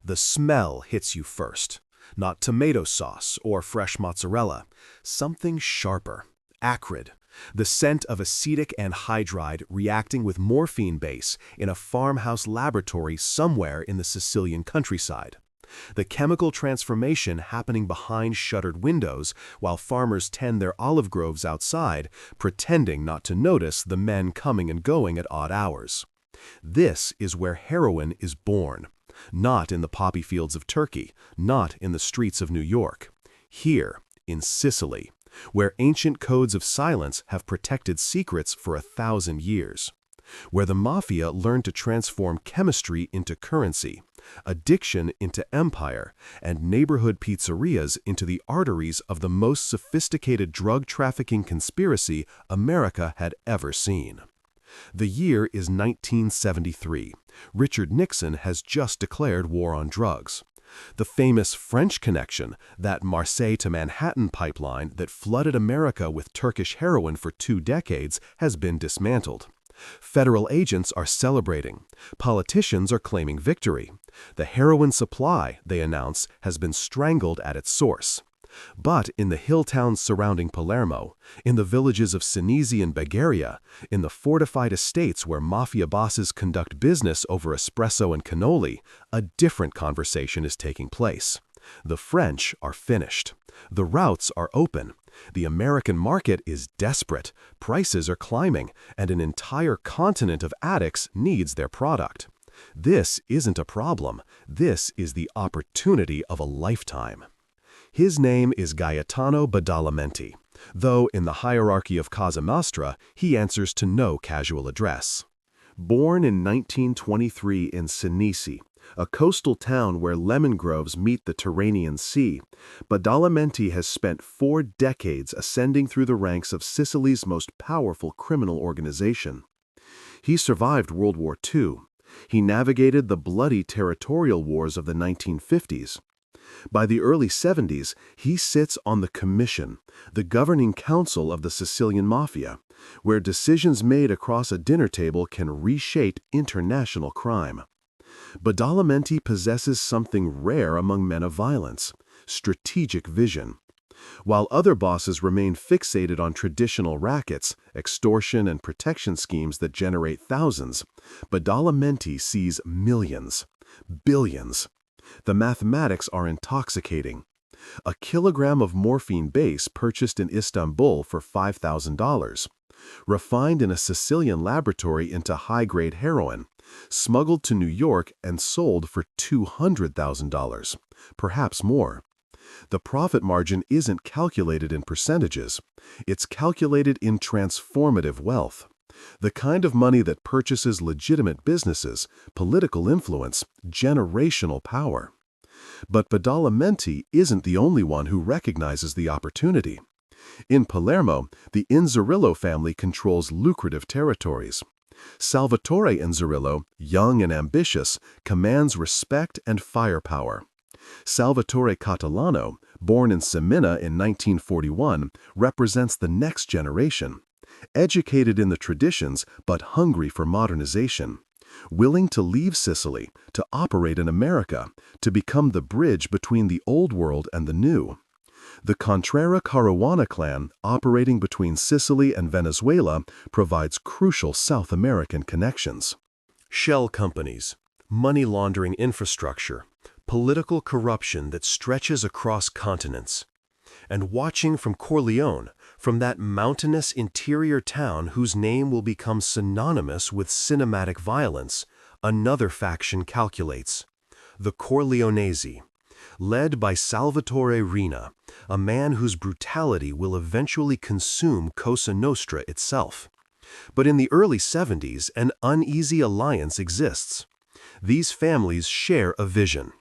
The smell hits you first. Not tomato sauce or fresh mozzarella. Something sharper, acrid. The scent of acetic anhydride reacting with morphine base in a farmhouse laboratory somewhere in the Sicilian countryside. The chemical transformation happening behind shuttered windows while farmers tend their olive groves outside, pretending not to notice the men coming and going at odd hours. This is where heroin is born. Not in the poppy fields of Turkey, not in the streets of New York. Here, in Sicily, where ancient codes of silence have protected secrets for 1,000 years. Where the mafia learned to transform chemistry into currency, addiction into empire, and neighborhood pizzerias into the arteries of the most sophisticated drug trafficking conspiracy America had ever seen. The year is 1973. Richard Nixon has just declared war on drugs. The famous French connection, that Marseille to Manhattan pipeline that flooded America with Turkish heroin for 2 decades, has been dismantled. Federal agents are celebrating. Politicians are claiming victory. The heroin supply, they announce, has been strangled at its source. But in the hill towns surrounding Palermo, in the villages of Sinisi and Bagheria, in the fortified estates where mafia bosses conduct business over espresso and cannoli, a different conversation is taking place. The French are finished. The routes are open. The American market is desperate. Prices are climbing, and an entire continent of addicts needs their product. This isn't a problem. This is the opportunity of a lifetime. His name is Gaetano Badalamenti, though in the hierarchy of Casa Nostra, he answers to no casual address. Born in 1923 in Sinisi, a coastal town where lemon groves meet the Tyrrhenian Sea, Badalamenti has spent 4 decades ascending through the ranks of Sicily's most powerful criminal organization. He survived World War II. He navigated the bloody territorial wars of the 1950s. By the early 70s, he sits on the Commission, the governing council of the Sicilian Mafia, where decisions made across a dinner table can reshape international crime. Badalamenti possesses something rare among men of violence: strategic vision. While other bosses remain fixated on traditional rackets, extortion, and protection schemes that generate thousands, Badalamenti sees millions, billions. The mathematics are intoxicating. A kilogram of morphine base purchased in Istanbul for $5,000, refined in a Sicilian laboratory into high-grade heroin, smuggled to New York and sold for $200,000, perhaps more. The profit margin isn't calculated in percentages. It's calculated in transformative wealth. The kind of money that purchases legitimate businesses, political influence, generational power. But Badalamenti isn't the only one who recognizes the opportunity. In Palermo, the Inzerillo family controls lucrative territories. Salvatore Inzerillo, young and ambitious, commands respect and firepower. Salvatore Catalano, born in Semina in 1941, represents the next generation. Educated in the traditions, but hungry for modernization. Willing to leave Sicily, to operate in America, to become the bridge between the old world and the new. The Contrera Caruana clan, operating between Sicily and Venezuela, provides crucial South American connections. Shell companies, money laundering infrastructure, political corruption that stretches across continents. And watching from Corleone, from that mountainous interior town whose name will become synonymous with cinematic violence, another faction calculates. The Corleonesi, led by Salvatore Rina, a man whose brutality will eventually consume Cosa Nostra itself. But in the early 70s, an uneasy alliance exists. These families share a vision.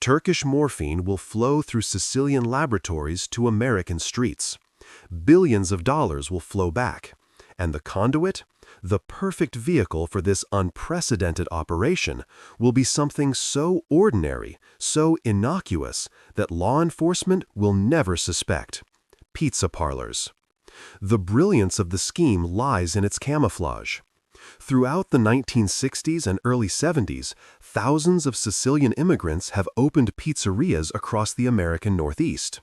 Turkish morphine will flow through Sicilian laboratories to American streets. Billions of dollars will flow back. And the conduit, the perfect vehicle for this unprecedented operation, will be something so ordinary, so innocuous, that law enforcement will never suspect: pizza parlors. The brilliance of the scheme lies in its camouflage. Throughout the 1960s and early 70s, thousands of Sicilian immigrants have opened pizzerias across the American Northeast.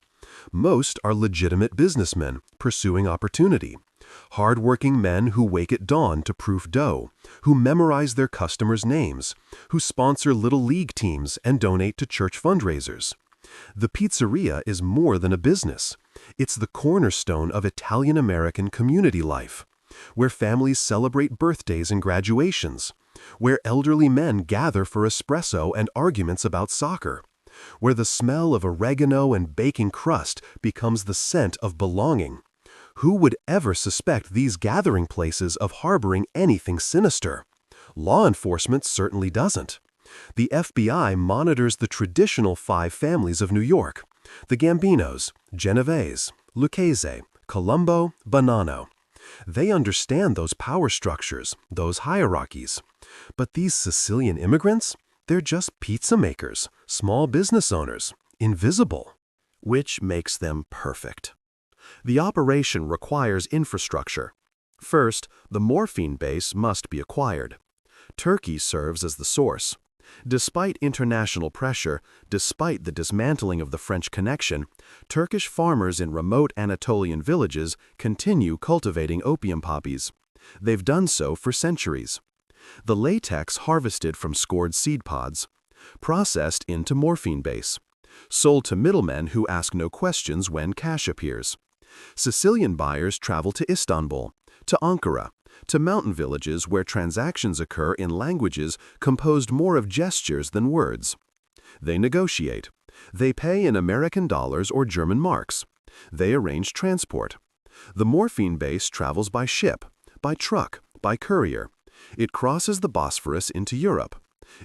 Most are legitimate businessmen pursuing opportunity. Hard-working men who wake at dawn to proof dough, who memorize their customers' names, who sponsor little league teams and donate to church fundraisers. The pizzeria is more than a business. It's the cornerstone of Italian-American community life, where families celebrate birthdays and graduations, where elderly men gather for espresso and arguments about soccer, where the smell of oregano and baking crust becomes the scent of belonging. Who would ever suspect these gathering places of harboring anything sinister? Law enforcement certainly doesn't. The FBI monitors the traditional 5 families of New York: the Gambinos, Genovese, Lucchese, Colombo, Bonanno. They understand those power structures, those hierarchies. But these Sicilian immigrants? They're just pizza makers, small business owners, invisible. Which makes them perfect. The operation requires infrastructure. First, the morphine base must be acquired. Turkey serves as the source. Despite international pressure, despite the dismantling of the French connection, Turkish farmers in remote Anatolian villages continue cultivating opium poppies. They've done so for centuries. The latex harvested from scored seed pods, processed into morphine base, sold to middlemen who ask no questions when cash appears. Sicilian buyers travel to Istanbul, to Ankara, to mountain villages where transactions occur in languages composed more of gestures than words. They negotiate. They pay in American dollars or German marks. They arrange transport. The morphine base travels by ship, by truck, by courier. It crosses the Bosphorus into Europe.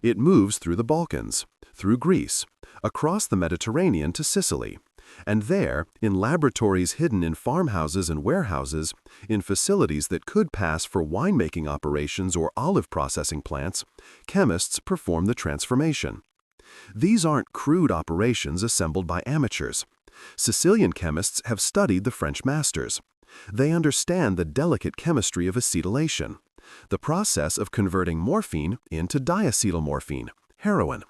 It moves through the Balkans, through Greece, across the Mediterranean to Sicily. And there, in laboratories hidden in farmhouses and warehouses, in facilities that could pass for winemaking operations or olive processing plants, chemists perform the transformation. These aren't crude operations assembled by amateurs. Sicilian chemists have studied the French masters. They understand the delicate chemistry of acetylation, the process of converting morphine into diacetylmorphine, heroin.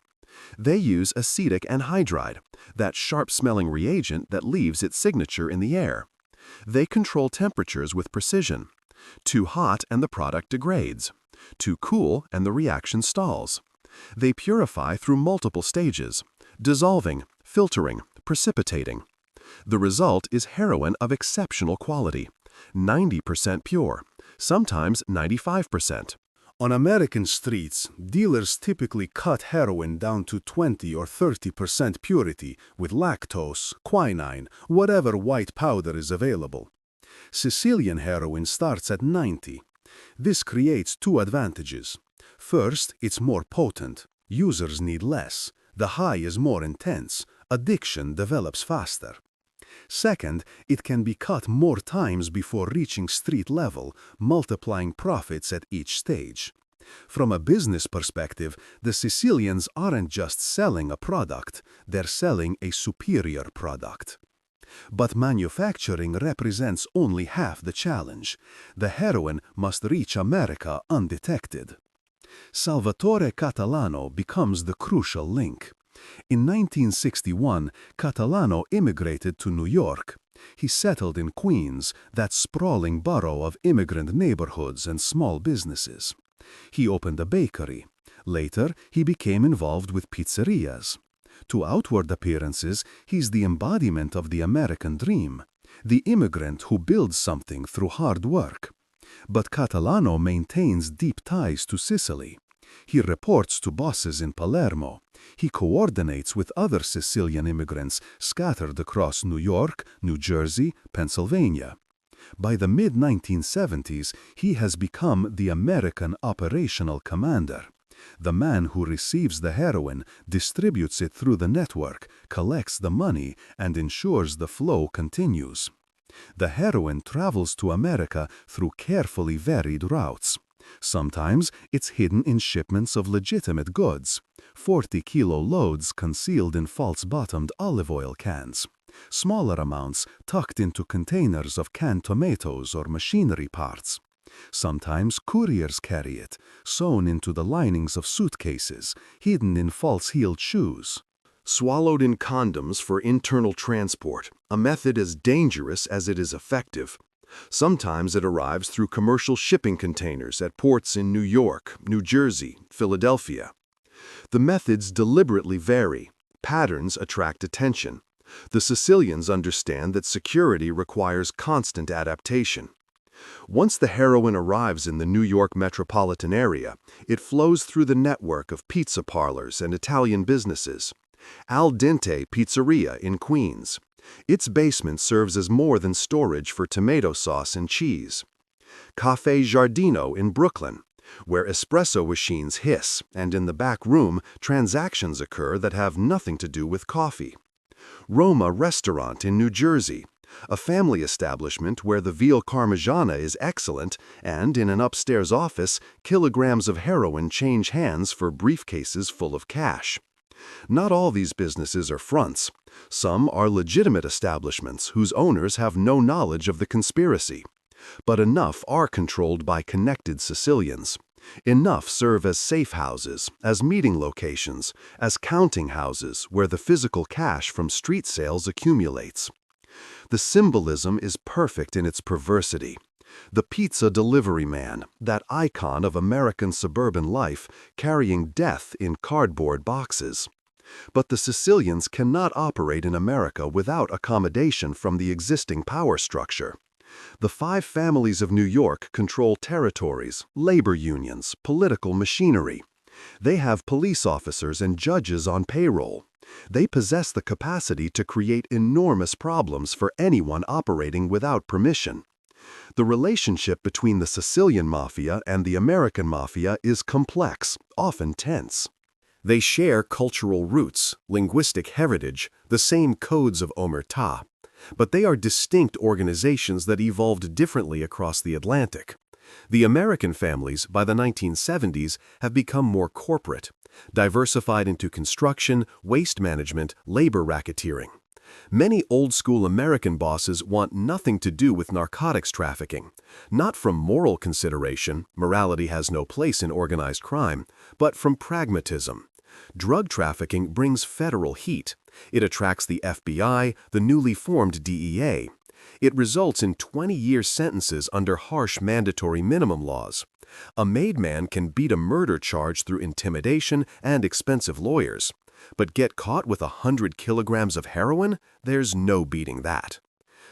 They use acetic anhydride, that sharp-smelling reagent that leaves its signature in the air. They control temperatures with precision. Too hot and the product degrades. Too cool and the reaction stalls. They purify through multiple stages, dissolving, filtering, precipitating. The result is heroin of exceptional quality, 90% pure, sometimes 95%. On American streets, dealers typically cut heroin down to 20 or 30% purity with lactose, quinine, whatever white powder is available. Sicilian heroin starts at 90. This creates 2 advantages. First, it's more potent. Users need less. The high is more intense. Addiction develops faster. Second, it can be cut more times before reaching street level, multiplying profits at each stage. From a business perspective, the Sicilians aren't just selling a product, they're selling a superior product. But manufacturing represents only half the challenge. The heroin must reach America undetected. Salvatore Catalano becomes the crucial link. In 1961, Catalano immigrated to New York. He settled in Queens, that sprawling borough of immigrant neighborhoods and small businesses. He opened a bakery. Later, he became involved with pizzerias. To outward appearances, he's the embodiment of the American dream, the immigrant who builds something through hard work. But Catalano maintains deep ties to Sicily. He reports to bosses in Palermo. He coordinates with other Sicilian immigrants scattered across New York, New Jersey, Pennsylvania. By the mid-1970s, he has become the American operational commander. The man who receives the heroin, distributes it through the network, collects the money, and ensures the flow continues. The heroin travels to America through carefully varied routes. Sometimes it's hidden in shipments of legitimate goods, 40-kilo loads concealed in false-bottomed olive oil cans, smaller amounts tucked into containers of canned tomatoes or machinery parts. Sometimes couriers carry it, sewn into the linings of suitcases, hidden in false-heeled shoes. Swallowed in condoms for internal transport, a method as dangerous as it is effective. Sometimes it arrives through commercial shipping containers at ports in New York, New Jersey, Philadelphia. The methods deliberately vary. Patterns attract attention. The Sicilians understand that security requires constant adaptation. Once the heroin arrives in the New York metropolitan area, it flows through the network of pizza parlors and Italian businesses. Al Dente Pizzeria in Queens. Its basement serves as more than storage for tomato sauce and cheese. Café Giardino in Brooklyn, where espresso machines hiss, and in the back room, transactions occur that have nothing to do with coffee. Roma Restaurant in New Jersey, a family establishment where the veal parmigiana is excellent, and in an upstairs office, kilograms of heroin change hands for briefcases full of cash. Not all these businesses are fronts. Some are legitimate establishments whose owners have no knowledge of the conspiracy. But enough are controlled by connected Sicilians. Enough serve as safe houses, as meeting locations, as counting houses where the physical cash from street sales accumulates. The symbolism is perfect in its perversity. The pizza delivery man, that icon of American suburban life, carrying death in cardboard boxes. But the Sicilians cannot operate in America without accommodation from the existing power structure. The 5 families of New York control territories, labor unions, political machinery. They have police officers and judges on payroll. They possess the capacity to create enormous problems for anyone operating without permission. The relationship between the Sicilian Mafia and the American Mafia is complex, often tense. They share cultural roots, linguistic heritage, the same codes of omertà, but they are distinct organizations that evolved differently across the Atlantic. The American families, by the 1970s, have become more corporate, diversified into construction, waste management, labor racketeering. Many old-school American bosses want nothing to do with narcotics trafficking, not from moral consideration, morality has no place in organized crime, but from pragmatism. Drug trafficking brings federal heat. It attracts the FBI, the newly formed DEA. It results in 20-year sentences under harsh mandatory minimum laws. A made man can beat a murder charge through intimidation and expensive lawyers. But get caught with 100 kilograms of heroin? There's no beating that.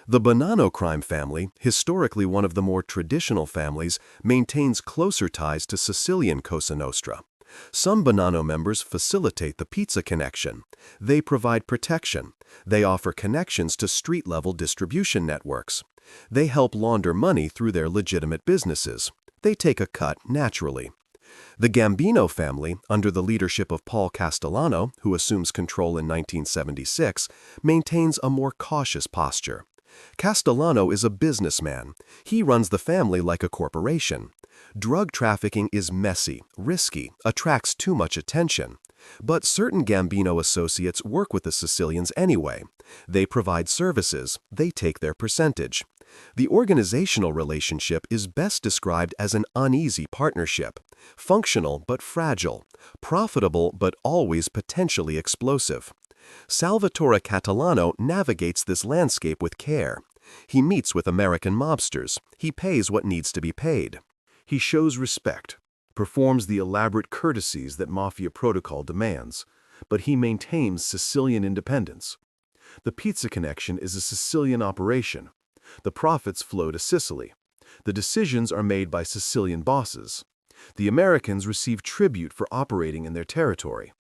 The Bonanno crime family, historically one of the more traditional families, maintains closer ties to Sicilian Cosa Nostra. Some Bonanno members facilitate the pizza connection. They provide protection. They offer connections to street-level distribution networks. They help launder money through their legitimate businesses. They take a cut naturally. The Gambino family, under the leadership of Paul Castellano, who assumes control in 1976, maintains a more cautious posture. Castellano is a businessman. He runs the family like a corporation. Drug trafficking is messy, risky, attracts too much attention. But certain Gambino associates work with the Sicilians anyway. They provide services, they take their percentage. The organizational relationship is best described as an uneasy partnership, functional but fragile, profitable but always potentially explosive. Salvatore Catalano navigates this landscape with care. He meets with American mobsters. He pays what needs to be paid. He shows respect, performs the elaborate courtesies that mafia protocol demands, but he maintains Sicilian independence. The pizza connection is a Sicilian operation. The profits flow to Sicily. The decisions are made by Sicilian bosses. The Americans receive tribute for operating in their territory,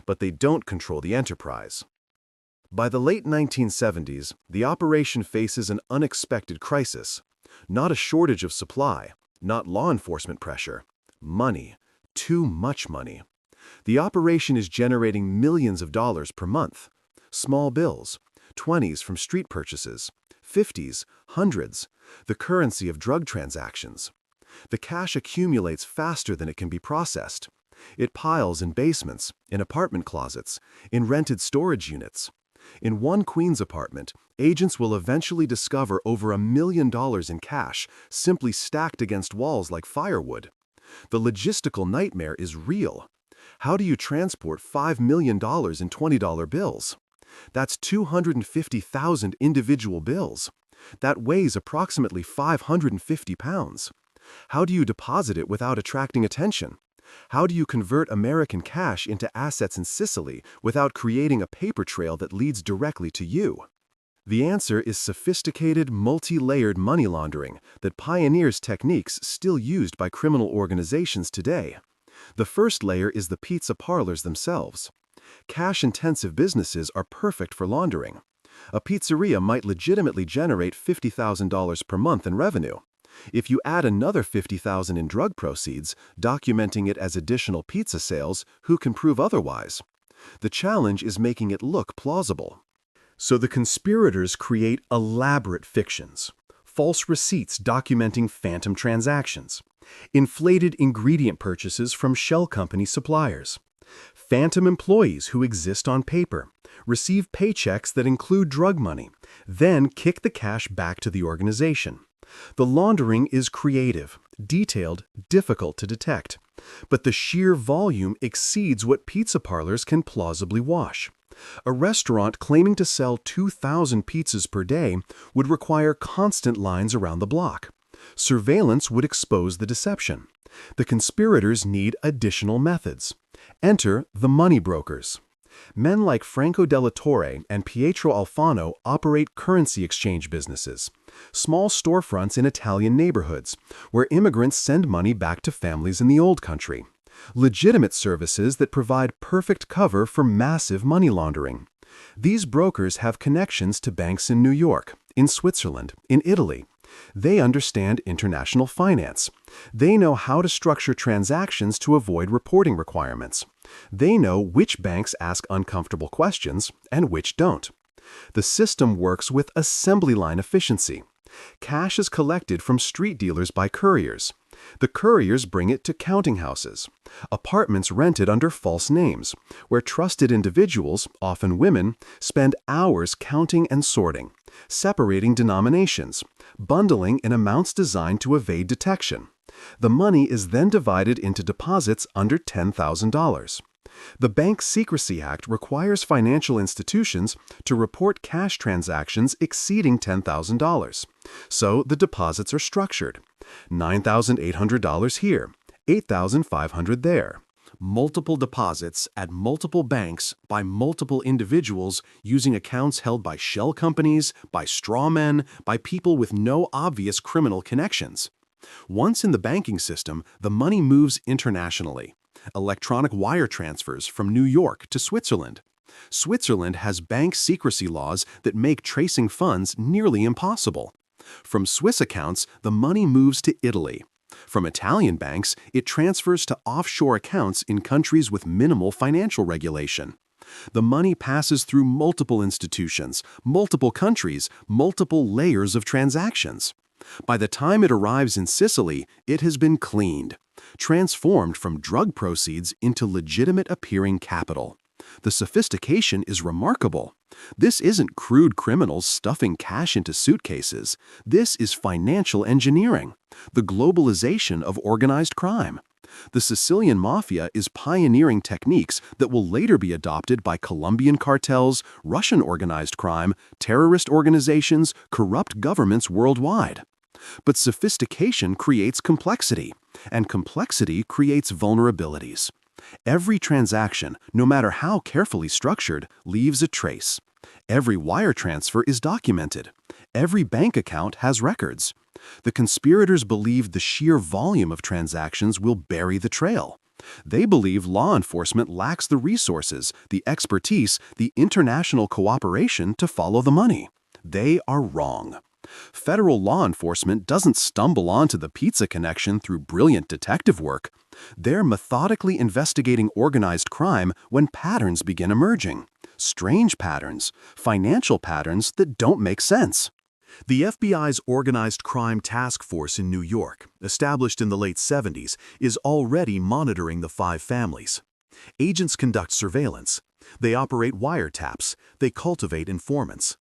but they don't control the enterprise. By the late 1970s, the operation faces an unexpected crisis. Not a shortage of supply, not law enforcement pressure. Money. Too much money. The operation is generating millions of dollars per month. Small bills, 20s from street purchases, 50s, hundreds, the currency of drug transactions. The cash accumulates faster than it can be processed. It piles in basements, in apartment closets, in rented storage units. In one Queens apartment, agents will eventually discover over $1 million in cash simply stacked against walls like firewood. The logistical nightmare is real. How do you transport $5 million in $20 bills? That's 250,000 individual bills. That weighs approximately 550 pounds. How do you deposit it without attracting attention? How do you convert American cash into assets in Sicily without creating a paper trail that leads directly to you? The answer is sophisticated, multi-layered money laundering that pioneers techniques still used by criminal organizations today. The first layer is the pizza parlors themselves. Cash-intensive businesses are perfect for laundering. A pizzeria might legitimately generate $50,000 per month in revenue. If you add another $50,000 in drug proceeds, documenting it as additional pizza sales, who can prove otherwise? The challenge is making it look plausible. So the conspirators create elaborate fictions, false receipts documenting phantom transactions, inflated ingredient purchases from shell company suppliers, phantom employees who exist on paper, receive paychecks that include drug money, then kick the cash back to the organization. The laundering is creative, detailed, difficult to detect, but the sheer volume exceeds what pizza parlors can plausibly wash. A restaurant claiming to sell 2,000 pizzas per day would require constant lines around the block. Surveillance would expose the deception. The conspirators need additional methods. Enter the money brokers. Men like Franco Della Torre and Pietro Alfano operate currency exchange businesses, small storefronts in Italian neighborhoods, where immigrants send money back to families in the old country. Legitimate services that provide perfect cover for massive money laundering. These brokers have connections to banks in New York, in Switzerland, in Italy. They understand international finance. They know how to structure transactions to avoid reporting requirements. They know which banks ask uncomfortable questions and which don't. The system works with assembly line efficiency. Cash is collected from street dealers by couriers. The couriers bring it to counting houses, apartments rented under false names, where trusted individuals, often women, spend hours counting and sorting, separating denominations, bundling in amounts designed to evade detection. The money is then divided into deposits under $10,000. The Bank Secrecy Act requires financial institutions to report cash transactions exceeding $10,000. So the deposits are structured. $9,800 here, $8,500 there. Multiple deposits at multiple banks by multiple individuals using accounts held by shell companies, by straw men, by people with no obvious criminal connections. Once in the banking system, the money moves internationally. Electronic wire transfers from New York to Switzerland. Switzerland has bank secrecy laws that make tracing funds nearly impossible. From Swiss accounts, the money moves to Italy. From Italian banks, it transfers to offshore accounts in countries with minimal financial regulation. The money passes through multiple institutions, multiple countries, multiple layers of transactions. By the time it arrives in Sicily, it has been cleaned, transformed from drug proceeds into legitimate appearing capital. The sophistication is remarkable. This isn't crude criminals stuffing cash into suitcases. This is financial engineering, the globalization of organized crime. The Sicilian Mafia is pioneering techniques that will later be adopted by Colombian cartels, Russian organized crime, terrorist organizations, corrupt governments worldwide. But sophistication creates complexity, and complexity creates vulnerabilities. Every transaction, no matter how carefully structured, leaves a trace. Every wire transfer is documented. Every bank account has records. The conspirators believe the sheer volume of transactions will bury the trail. They believe law enforcement lacks the resources, the expertise, the international cooperation to follow the money. They are wrong. Federal law enforcement doesn't stumble onto the pizza connection through brilliant detective work. They're methodically investigating organized crime when patterns begin emerging. Strange patterns, financial patterns that don't make sense. The FBI's Organized Crime Task Force in New York, established in the late 70s, is already monitoring the 5 families. Agents conduct surveillance. They operate wiretaps. They cultivate informants.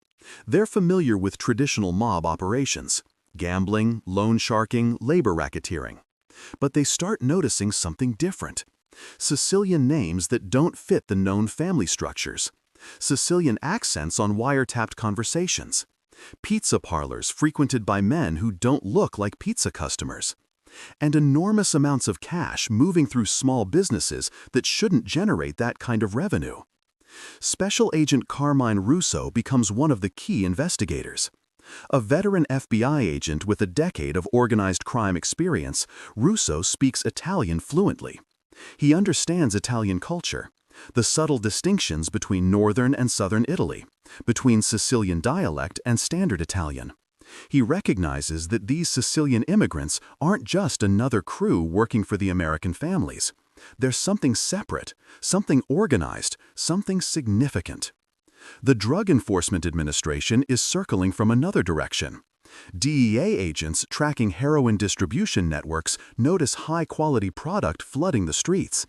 They're familiar with traditional mob operations: gambling, loan sharking, labor racketeering. But they start noticing something different. Sicilian names that don't fit the known family structures. Sicilian accents on wiretapped conversations. Pizza parlors frequented by men who don't look like pizza customers. And enormous amounts of cash moving through small businesses that shouldn't generate that kind of revenue. Special Agent Carmine Russo becomes one of the key investigators. A veteran FBI agent with a decade of organized crime experience, Russo speaks Italian fluently. He understands Italian culture, the subtle distinctions between northern and southern Italy, between Sicilian dialect and standard Italian. He recognizes that these Sicilian immigrants aren't just another crew working for the American families. There's something separate, something organized, something significant. The Drug Enforcement Administration is circling from another direction. DEA agents tracking heroin distribution networks notice high-quality product flooding the streets.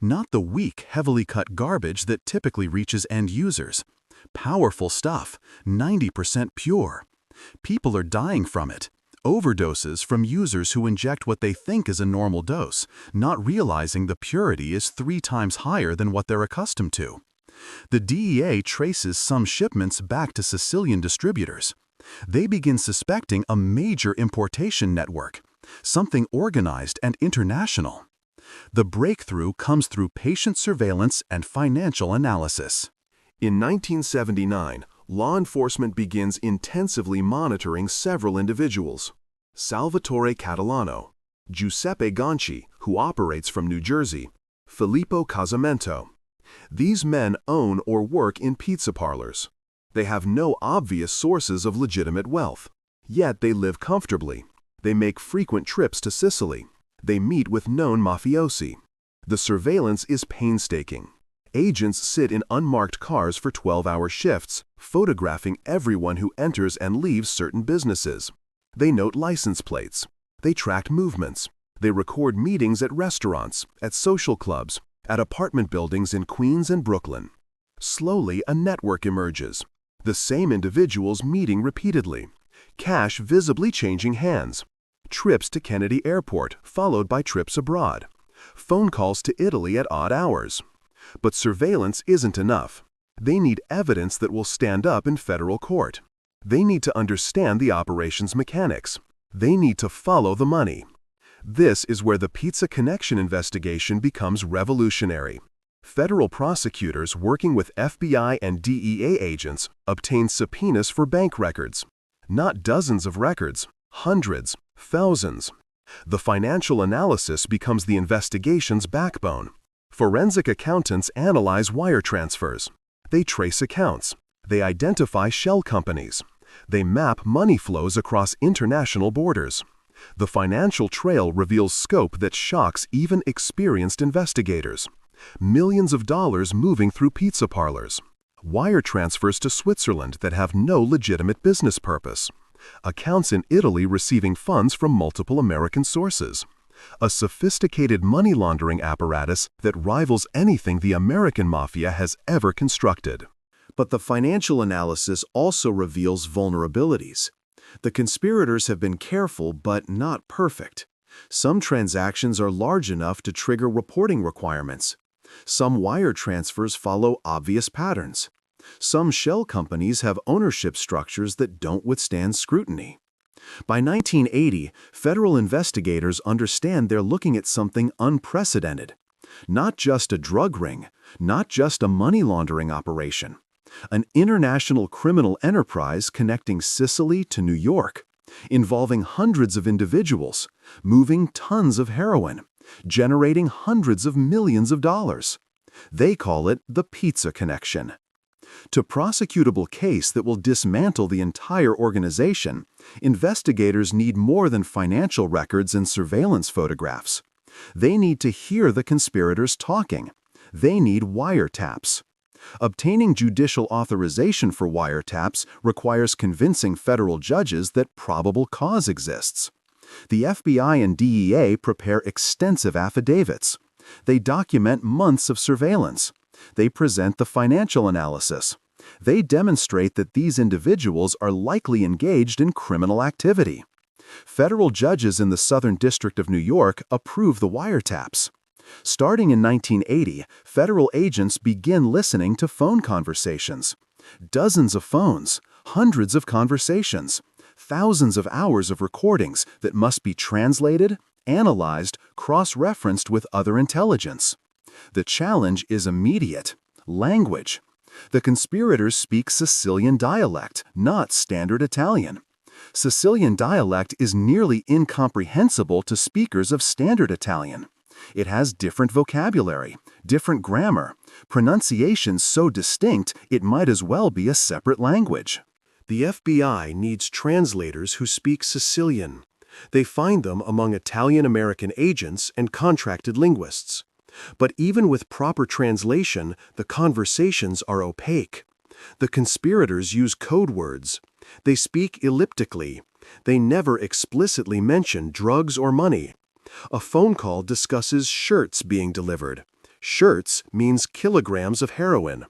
Not the weak, heavily cut garbage that typically reaches end users. Powerful stuff, 90% pure. People are dying from it. Overdoses from users who inject what they think is a normal dose, not realizing the purity is 3 times higher than what they're accustomed to. The DEA traces some shipments back to Sicilian distributors. They begin suspecting a major importation network, something organized and international. The breakthrough comes through patient surveillance and financial analysis. In 1979, law enforcement begins intensively monitoring several individuals: Salvatore Catalano, Giuseppe Ganci, who operates from New Jersey, Filippo Casamento. These men own or work in pizza parlors. They have no obvious sources of legitimate wealth, yet they live comfortably. They make frequent trips to Sicily. They meet with known mafiosi. The surveillance is painstaking. Agents sit in unmarked cars for 12-hour shifts, photographing everyone who enters and leaves certain businesses. They note license plates. They track movements. They record meetings at restaurants, at social clubs, at apartment buildings in Queens and Brooklyn. Slowly, a network emerges. The same individuals meeting repeatedly. Cash visibly changing hands. Trips to Kennedy Airport, followed by trips abroad. Phone calls to Italy at odd hours. But surveillance isn't enough. They need evidence that will stand up in federal court. They need to understand the operation's mechanics. They need to follow the money. This is where the Pizza Connection investigation becomes revolutionary. Federal prosecutors working with FBI and DEA agents obtain subpoenas for bank records. Not dozens of records, hundreds, thousands. The financial analysis becomes the investigation's backbone. Forensic accountants analyze wire transfers. They trace accounts. They identify shell companies. They map money flows across international borders. The financial trail reveals scope that shocks even experienced investigators. Millions of dollars moving through pizza parlors. Wire transfers to Switzerland that have no legitimate business purpose. Accounts in Italy receiving funds from multiple American sources. A sophisticated money laundering apparatus that rivals anything the American Mafia has ever constructed. But the financial analysis also reveals vulnerabilities. The conspirators have been careful but not perfect. Some transactions are large enough to trigger reporting requirements. Some wire transfers follow obvious patterns. Some shell companies have ownership structures that don't withstand scrutiny. By 1980, federal investigators understand they're looking at something unprecedented. Not just a drug ring, not just a money laundering operation. An international criminal enterprise connecting Sicily to New York, involving hundreds of individuals, moving tons of heroin, generating hundreds of millions of dollars. They call it the Pizza Connection. To prosecutable case that will dismantle the entire organization, investigators need more than financial records and surveillance photographs. They need to hear the conspirators talking. They need wiretaps. Obtaining judicial authorization for wiretaps requires convincing federal judges that probable cause exists. The FBI and DEA prepare extensive affidavits. They document months of surveillance. They present the financial analysis. They demonstrate that these individuals are likely engaged in criminal activity. Federal judges in the Southern District of New York approve the wiretaps. Starting in 1980, federal agents begin listening to phone conversations. Dozens of phones, hundreds of conversations, thousands of hours of recordings that must be translated, analyzed, cross-referenced with other intelligence. The challenge is immediate: language. The conspirators speak Sicilian dialect, not standard Italian. Sicilian dialect is nearly incomprehensible to speakers of standard Italian. It has different vocabulary, different grammar, pronunciations so distinct it might as well be a separate language. The FBI needs translators who speak Sicilian. They find them among Italian-American agents and contracted linguists. But even with proper translation, the conversations are opaque. The conspirators use code words. They speak elliptically. They never explicitly mention drugs or money. A phone call discusses shirts being delivered. Shirts means kilograms of heroin.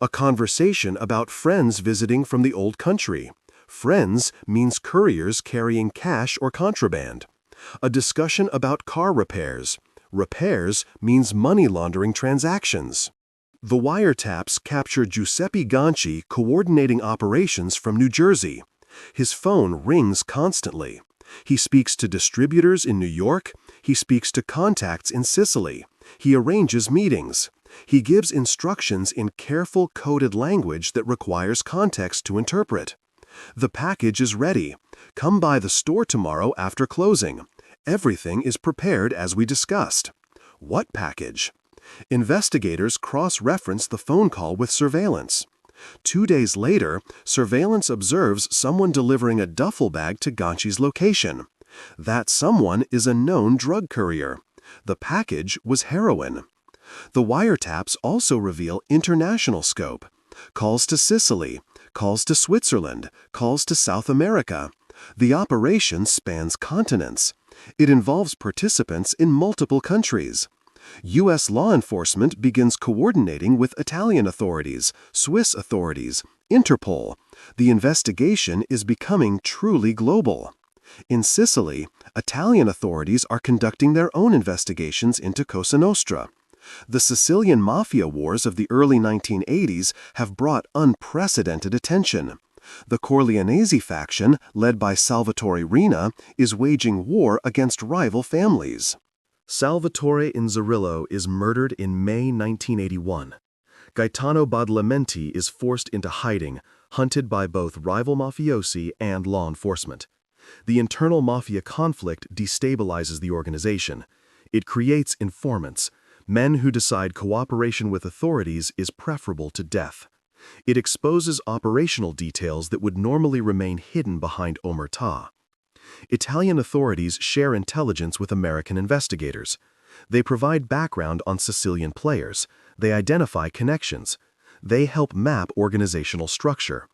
A conversation about friends visiting from the old country. Friends means couriers carrying cash or contraband. A discussion about car repairs. Repairs means money laundering transactions. The wiretaps capture Giuseppe Ganci coordinating operations from New Jersey. His phone rings constantly. He speaks to distributors in New York. He speaks to contacts in Sicily. He arranges meetings. He gives instructions in careful coded language that requires context to interpret. The package is ready. Come by the store tomorrow after closing. Everything is prepared as we discussed. What package? Investigators cross-reference the phone call with surveillance. 2 days later, surveillance observes someone delivering a duffel bag to Ganci's location. That someone is a known drug courier. The package was heroin. The wiretaps also reveal international scope. Calls to Sicily, calls to Switzerland, calls to South America. The operation spans continents. It involves participants in multiple countries. U.S. law enforcement begins coordinating with Italian authorities, Swiss authorities, Interpol. The investigation is becoming truly global. In Sicily, Italian authorities are conducting their own investigations into Cosa Nostra. The Sicilian Mafia wars of the early 1980s have brought unprecedented attention. The Corleonese faction, led by Salvatore Rina, is waging war against rival families. Salvatore Inzerillo is murdered in May 1981. Gaetano Badalamenti is forced into hiding, hunted by both rival mafiosi and law enforcement. The internal mafia conflict destabilizes the organization. It creates informants, men who decide cooperation with authorities is preferable to death. It exposes operational details that would normally remain hidden behind omertà. Italian authorities share intelligence with American investigators. They provide background on Sicilian players. They identify connections. They help map organizational structure.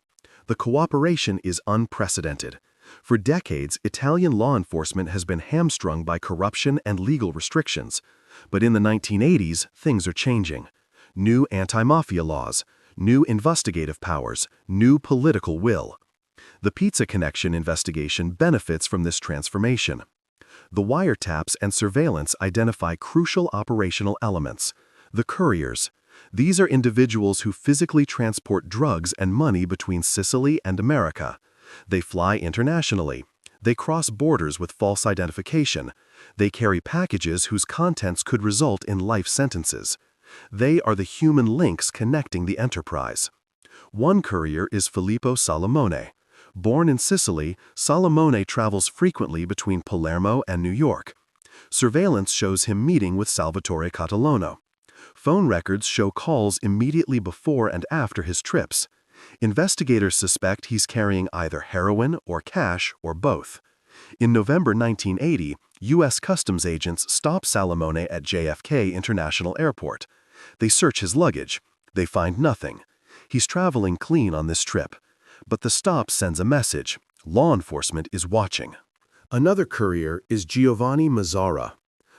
The cooperation is unprecedented. For decades, Italian law enforcement has been hamstrung by corruption and legal restrictions. But in the 1980s, things are changing. New anti-mafia laws, new investigative powers, new political will. The Pizza Connection investigation benefits from this transformation. The wiretaps and surveillance identify crucial operational elements. The couriers. These are individuals who physically transport drugs and money between Sicily and America. They fly internationally. They cross borders with false identification. They carry packages whose contents could result in life sentences. They are the human links connecting the enterprise. One courier is Filippo Salamone. Born in Sicily, Salamone travels frequently between Palermo and New York. Surveillance shows him meeting with Salvatore Catalano. Phone records show calls immediately before and after his trips. Investigators suspect he's carrying either heroin or cash or both. In November 1980, U.S. Customs agents stop Salamone at JFK International Airport. They search his luggage. They find nothing. He's traveling clean on this trip. But the stop sends a message. Law enforcement is watching. Another courier is Giovanni Mazzara.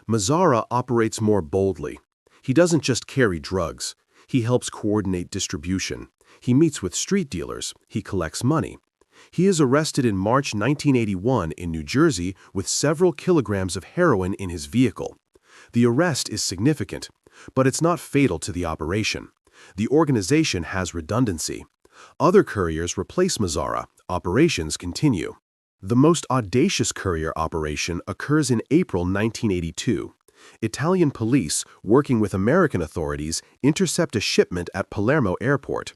Mazzara operates more boldly. He doesn't just carry drugs. He helps coordinate distribution. He meets with street dealers. He collects money. He is arrested in March 1981 in New Jersey with several kilograms of heroin in his vehicle. The arrest is significant, but it's not fatal to the operation. The organization has redundancy. Other couriers replace Mazzara. Operations continue. The most audacious courier operation occurs in April 1982. Italian police, working with American authorities, intercept a shipment at Palermo Airport.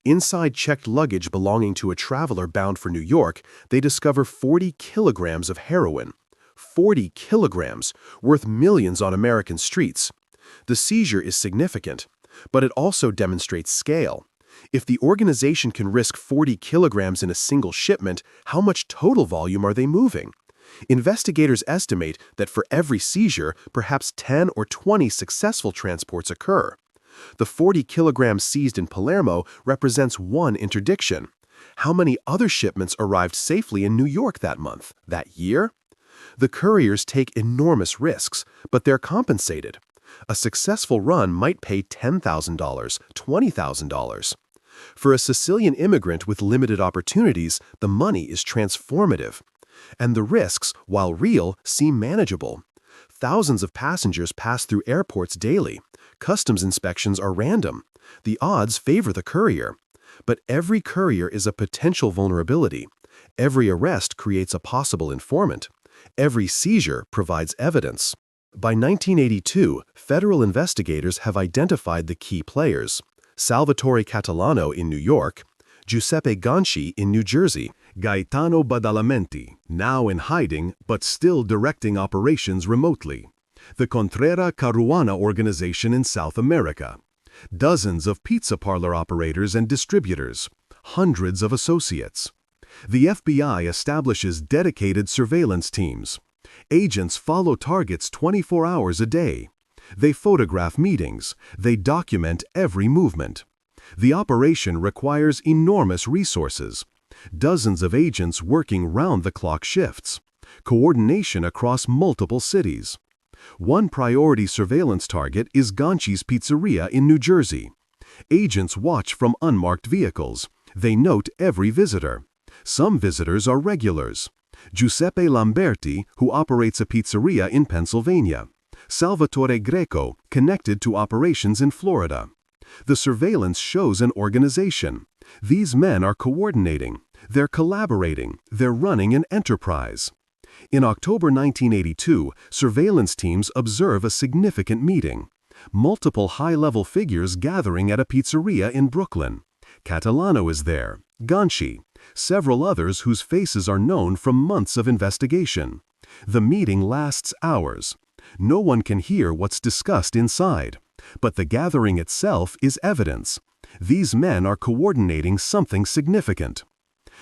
Inside checked luggage belonging to a traveler bound for New York, they discover 40 kilograms of heroin. 40 kilograms, worth millions on American streets. The seizure is significant, but it also demonstrates scale. If the organization can risk 40 kilograms in a single shipment, how much total volume are they moving? Investigators estimate that for every seizure, perhaps 10 or 20 successful transports occur. The 40 kilograms seized in Palermo represents one interdiction. How many other shipments arrived safely in New York that month, that year? The couriers take enormous risks, but they're compensated. A successful run might pay $10,000, $20,000. For a Sicilian immigrant with limited opportunities, the money is transformative. And the risks, while real, seem manageable. Thousands of passengers pass through airports daily. Customs inspections are random. The odds favor the courier. But every courier is a potential vulnerability. Every arrest creates a possible informant. Every seizure provides evidence. By 1982, federal investigators have identified the key players: Salvatore Catalano in New York, Giuseppe Ganci in New Jersey, Gaetano Badalamenti, now in hiding but still directing operations remotely, the Contrera Caruana organization in South America, dozens of pizza parlor operators and distributors, hundreds of associates. The FBI establishes dedicated surveillance teams. Agents follow targets 24 hours a day. They photograph meetings. They document every movement. The operation requires enormous resources. Dozens of agents working round-the-clock shifts. Coordination across multiple cities. One priority surveillance target is Ganci's Pizzeria in New Jersey. Agents watch from unmarked vehicles. They note every visitor. Some visitors are regulars. Giuseppe Lamberti, who operates a pizzeria in Pennsylvania. Salvatore Greco, connected to operations in Florida. The surveillance shows an organization. These men are coordinating. They're collaborating. They're running an enterprise. In October 1982, surveillance teams observe a significant meeting. Multiple high-level figures gathering at a pizzeria in Brooklyn. Catalano is there, Ganci, several others whose faces are known from months of investigation. The meeting lasts hours. No one can hear what's discussed inside. But the gathering itself is evidence. These men are coordinating something significant.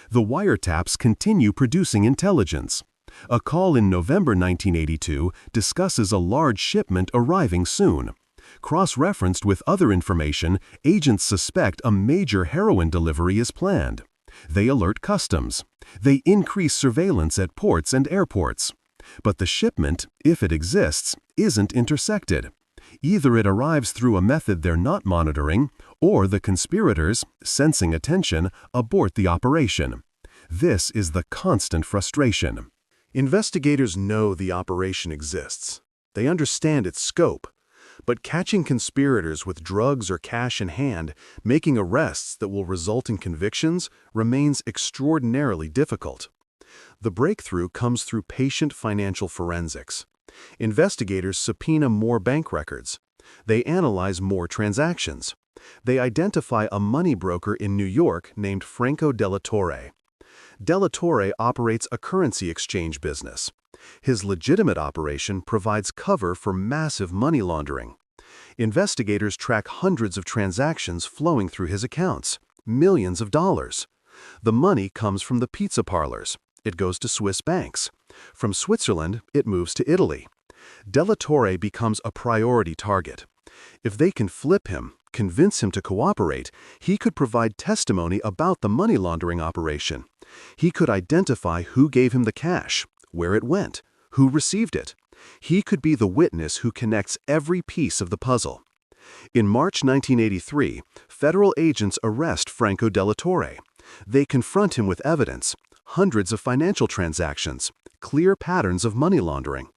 The wiretaps continue producing intelligence. A call in November 1982 discusses a large shipment arriving soon. Cross-referenced with other information, agents suspect a major heroin delivery is planned. They alert customs. They increase surveillance at ports and airports. But the shipment, if it exists, isn't intersected. Either it arrives through a method they're not monitoring, or the conspirators, sensing attention, abort the operation. This is the constant frustration. Investigators know the operation exists. They understand its scope. But catching conspirators with drugs or cash in hand, making arrests that will result in convictions, remains extraordinarily difficult. The breakthrough comes through patient financial forensics. Investigators subpoena more bank records. They analyze more transactions. They identify a money broker in New York named Franco Della Torre. Della Torre operates a currency exchange business. His legitimate operation provides cover for massive money laundering. Investigators track hundreds of transactions flowing through his accounts, millions of dollars. The money comes from the pizza parlors. It goes to Swiss banks. From Switzerland, it moves to Italy. Della Torre becomes a priority target. If they can flip him, convince him to cooperate, he could provide testimony about the money laundering operation. He could identify who gave him the cash, where it went, who received it. He could be the witness who connects every piece of the puzzle. In March 1983, federal agents arrest Franco Delatore. They confront him with evidence, hundreds of financial transactions, clear patterns of money laundering.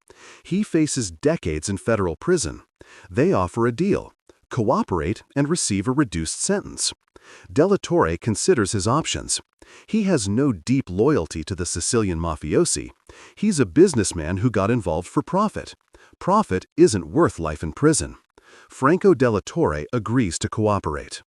He faces decades in federal prison. They offer a deal: cooperate and receive a reduced sentence. Delatore considers his options. He has no deep loyalty to the Sicilian mafiosi. He's a businessman who got involved for profit. Profit isn't worth life in prison. Franco Delatore agrees to cooperate.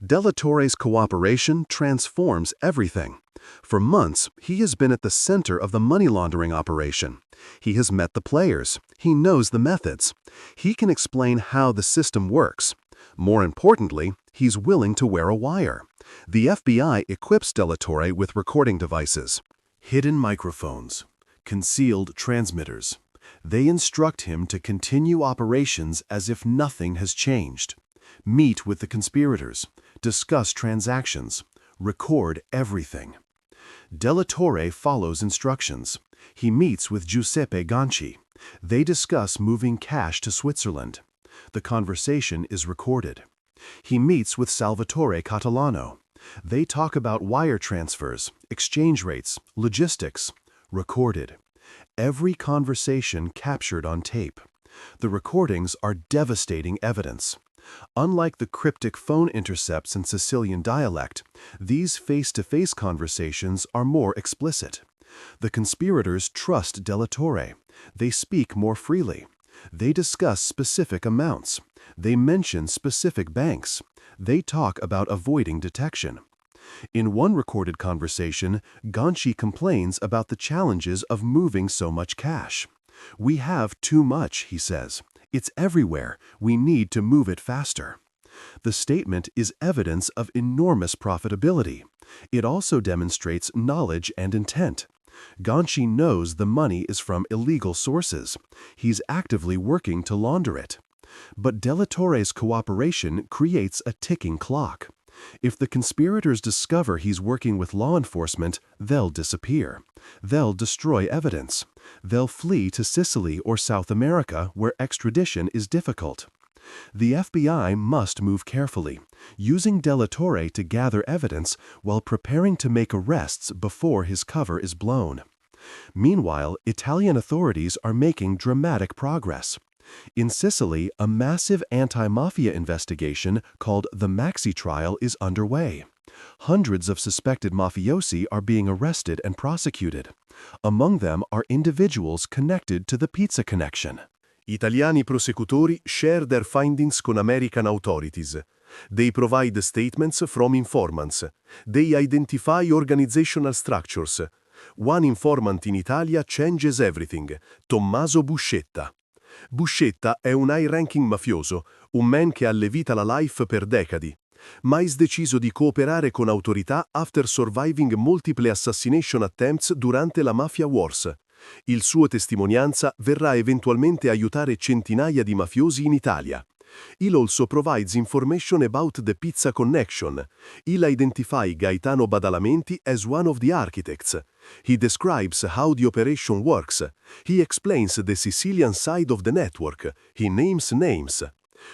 Delatore's cooperation transforms everything. For months, he has been at the center of the money laundering operation. He has met the players. He knows the methods. He can explain how the system works. More importantly, he's willing to wear a wire. The FBI equips Delatore with recording devices, Hidden microphones, concealed transmitters. They instruct him to continue operations as if nothing has changed. Meet with the conspirators, discuss transactions, record everything. Delatore follows instructions. He meets with Giuseppe Ganci. They discuss moving cash to Switzerland. The conversation is recorded. He meets with Salvatore Catalano. They talk about wire transfers, exchange rates, logistics. Recorded. Every conversation captured on tape. The recordings are devastating evidence. Unlike the cryptic phone intercepts in Sicilian dialect, these face-to-face conversations are more explicit. The conspirators trust Delatore. They speak more freely. They discuss specific amounts. They mention specific banks. They talk about avoiding detection. In one recorded conversation, Ganci complains about the challenges of moving so much cash. "We have too much," he says. "It's everywhere. We need to move it faster." The statement is evidence of enormous profitability. It also demonstrates knowledge and intent. Ganci knows the money is from illegal sources. He's actively working to launder it. But Delatore's cooperation creates a ticking clock. If the conspirators discover he's working with law enforcement, they'll disappear. They'll destroy evidence. They'll flee to Sicily or South America, where extradition is difficult. The FBI must move carefully, using Delatore to gather evidence while preparing to make arrests before his cover is blown. Meanwhile, Italian authorities are making dramatic progress. In Sicily, a massive anti-mafia investigation called the Maxi Trial is underway. Hundreds of suspected mafiosi are being arrested and prosecuted. Among them are individuals connected to the pizza connection. Italiani prosecutori share their findings con American authorities. They provide statements from informants. They identify organizational structures. One informant in Italia changes everything: Tommaso Buscetta. Buscetta è un high-ranking mafioso, un man che ha levita la life per decadi. Mais deciso di cooperare con autorità after surviving multiple assassination attempts durante la Mafia Wars. Il suo testimonianza verrà eventualmente aiutare centinaia di mafiosi in Italia. He'll also provides information about the pizza connection. He'll identify Gaetano Badalamenti as one of the architects. He describes how the operation works. He explains the Sicilian side of the network. He names names.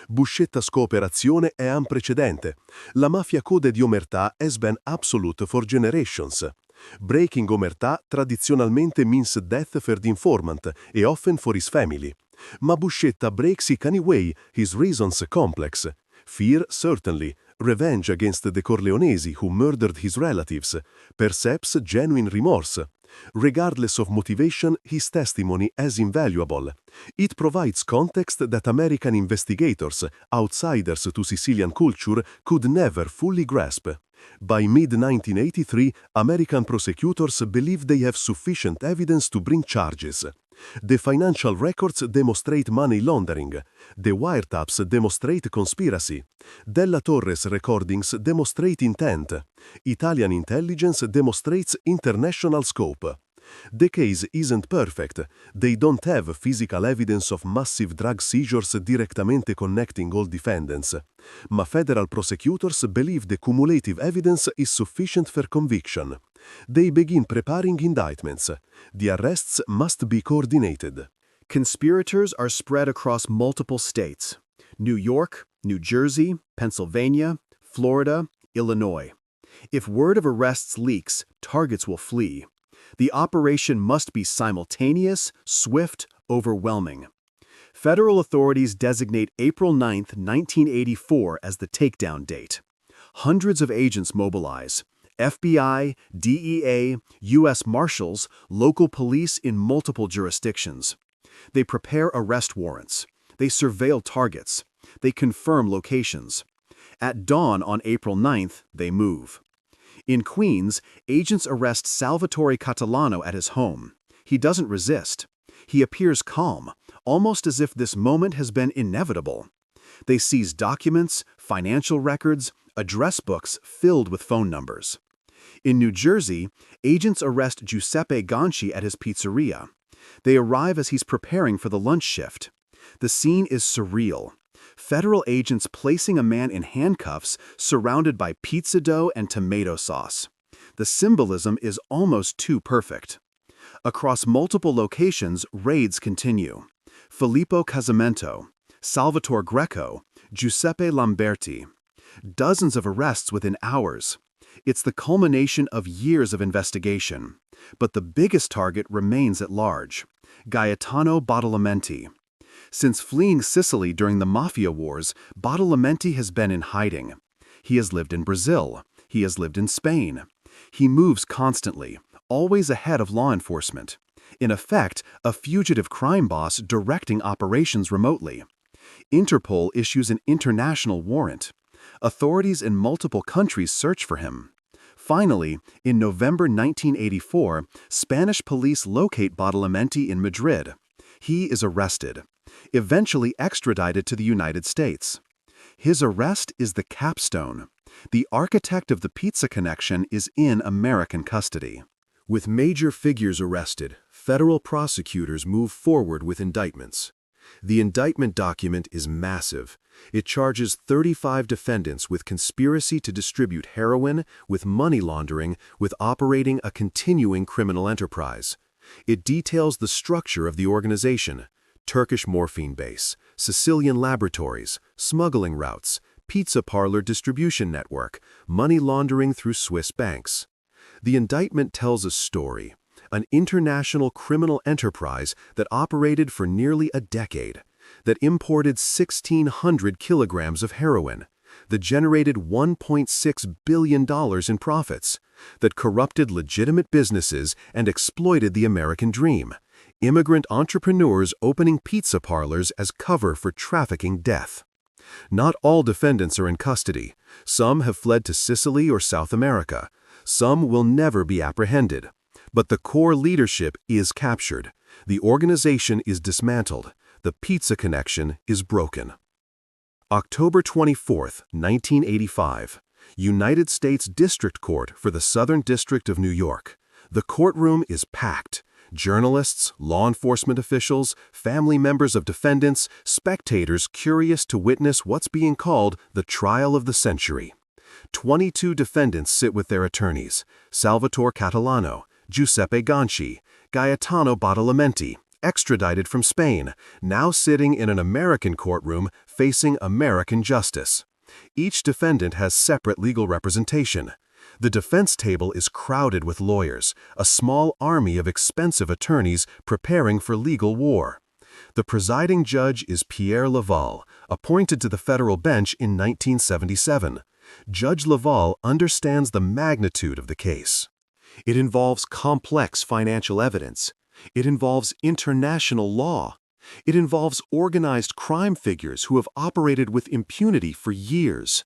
Buscetta's cooperazione è unprecedented. La mafia code di omertà has been absolute for generations. Breaking omertà tradizionalmente means death for the informant e often for his family. Ma Buscetta breaks it anyway, his reasons complex. Fear, certainly. Revenge against the Corleonesi who murdered his relatives. Perhaps genuine remorse. Regardless of motivation, his testimony is invaluable. It provides context that American investigators, outsiders to Sicilian culture, could never fully grasp. By mid-1983, American prosecutors believe they have sufficient evidence to bring charges. The financial records demonstrate money laundering. The wiretaps demonstrate conspiracy. Della Torre's recordings demonstrate intent. Italian intelligence demonstrates international scope. The case isn't perfect. They don't have physical evidence of massive drug seizures direttamente connecting all defendants. Ma federal prosecutors believe the cumulative evidence is sufficient for conviction. They begin preparing indictments. The arrests must be coordinated. Conspirators are spread across multiple states: New York, New Jersey, Pennsylvania, Florida, Illinois. If word of arrests leaks, targets will flee. The operation must be simultaneous, swift, overwhelming. Federal authorities designate April 9, 1984 as the takedown date. Hundreds of agents mobilize. FBI, DEA, U.S. Marshals, local police in multiple jurisdictions. They prepare arrest warrants. They surveil targets. They confirm locations. At dawn on April 9th, they move. In Queens, agents arrest Salvatore Catalano at his home. He doesn't resist. He appears calm, almost as if this moment has been inevitable. They seize documents, financial records, address books filled with phone numbers. In New Jersey, agents arrest Giuseppe Ganci at his pizzeria. They arrive as he's preparing for the lunch shift. The scene is surreal. Federal agents placing a man in handcuffs surrounded by pizza dough and tomato sauce. The symbolism is almost too perfect. Across multiple locations, raids continue. Filippo Casamento, Salvatore Greco, Giuseppe Lamberti. Dozens of arrests within hours. It's the culmination of years of investigation. But the biggest target remains at large: Gaetano Badalamenti. Since fleeing Sicily during the Mafia wars, Badalamenti has been in hiding. He has lived in Brazil. He has lived in Spain. He moves constantly, always ahead of law enforcement. In effect, a fugitive crime boss directing operations remotely. Interpol issues an international warrant. Authorities in multiple countries search for him. Finally, in November 1984, Spanish police locate Badalamenti in Madrid. He is arrested, eventually extradited to the United States. His arrest is the capstone. The architect of the pizza connection is in American custody. With major figures arrested, federal prosecutors move forward with indictments. The indictment document is massive. It charges 35 defendants with conspiracy to distribute heroin, with money laundering, with operating a continuing criminal enterprise. It details the structure of the organization: Turkish morphine base, Sicilian laboratories, smuggling routes, pizza parlor distribution network, money laundering through Swiss banks. The indictment tells a story: an international criminal enterprise that operated for nearly a decade, that imported 1,600 kilograms of heroin, that generated $1.6 billion in profits, that corrupted legitimate businesses and exploited the American dream: immigrant entrepreneurs opening pizza parlors as cover for trafficking death. Not all defendants are in custody. Some have fled to Sicily or South America. Some will never be apprehended. But the core leadership is captured. The organization is dismantled. The pizza connection is broken. October 24, 1985. United States District Court for the Southern District of New York. The courtroom is packed. Journalists, law enforcement officials, family members of defendants, spectators curious to witness what's being called the trial of the century. 22 defendants sit with their attorneys: Salvatore Catalano, Giuseppe Ganci, Gaetano Badalamenti, extradited from Spain, now sitting in an American courtroom facing American justice. Each defendant has separate legal representation. The defense table is crowded with lawyers, a small army of expensive attorneys preparing for legal war. The presiding judge is Pierre Laval, appointed to the federal bench in 1977. Judge Laval understands the magnitude of the case. It involves complex financial evidence. It involves international law. It involves organized crime figures who have operated with impunity for years.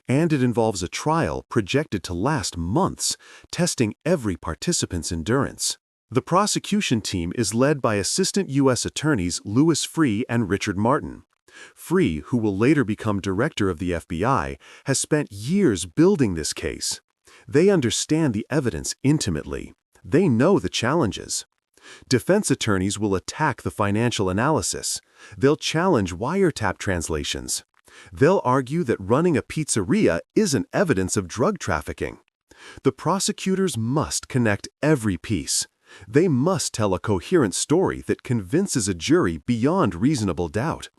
And it involves a trial projected to last months, testing every participant's endurance. The prosecution team is led by Assistant U.S. Attorneys Louis Freeh and Richard Martin. Freeh, who will later become director of the FBI, has spent years building this case. They understand the evidence intimately. They know the challenges. Defense attorneys will attack the financial analysis. They'll challenge wiretap translations. They'll argue that running a pizzeria isn't evidence of drug trafficking. The prosecutors must connect every piece. They must tell a coherent story that convinces a jury beyond reasonable doubt.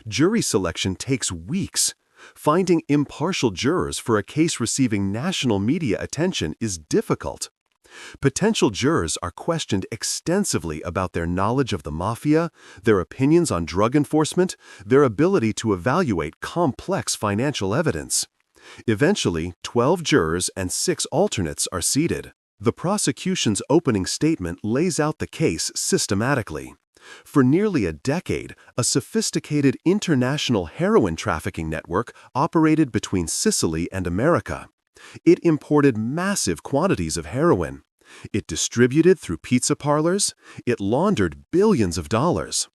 Jury selection takes weeks. Finding impartial jurors for a case receiving national media attention is difficult. Potential jurors are questioned extensively about their knowledge of the mafia, their opinions on drug enforcement, their ability to evaluate complex financial evidence. Eventually, 12 jurors and 6 alternates are seated. The prosecution's opening statement lays out the case systematically. For nearly a decade, a sophisticated international heroin trafficking network operated between Sicily and America. It imported massive quantities of heroin. It distributed through pizza parlors. It laundered billions of dollars.